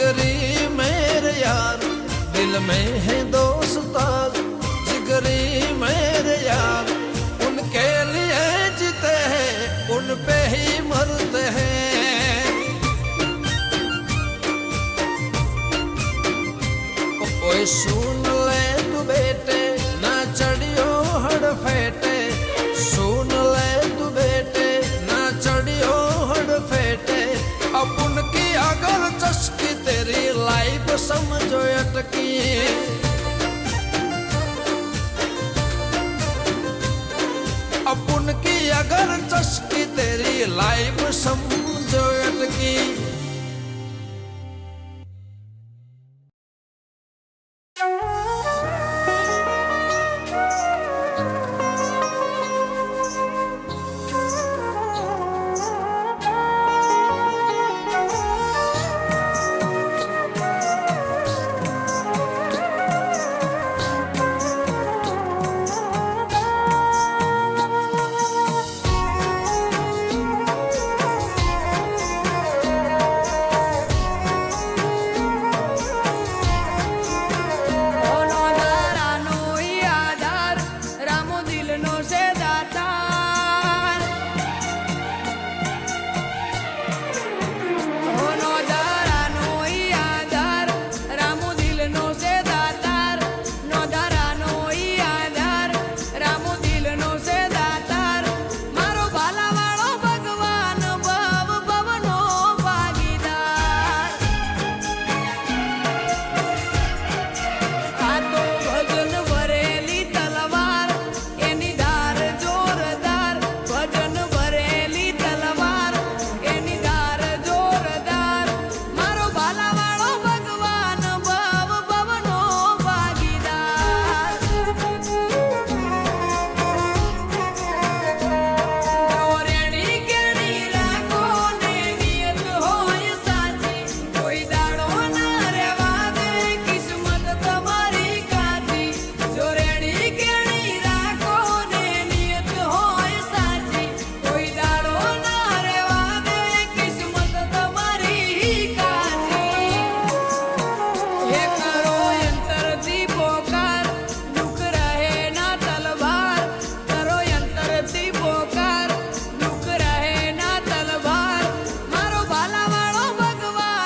जिगरी मेरे यार, दिल में है दोस्तार, जिगरी मेरे यार, उनके लिए जीते हैं, उन पे ही मरते हैं। ओए सुन ले तू बेटे, ना चढ़ियो हड़ फेटे, सुन ले तू बेटे, ना चढ़ियो हड़ फेटे। अपन की अगर चस्की तेरी लाइफ समझो अटकी, अपन की अगर चस्की तेरी लाइफ समझो अटकी।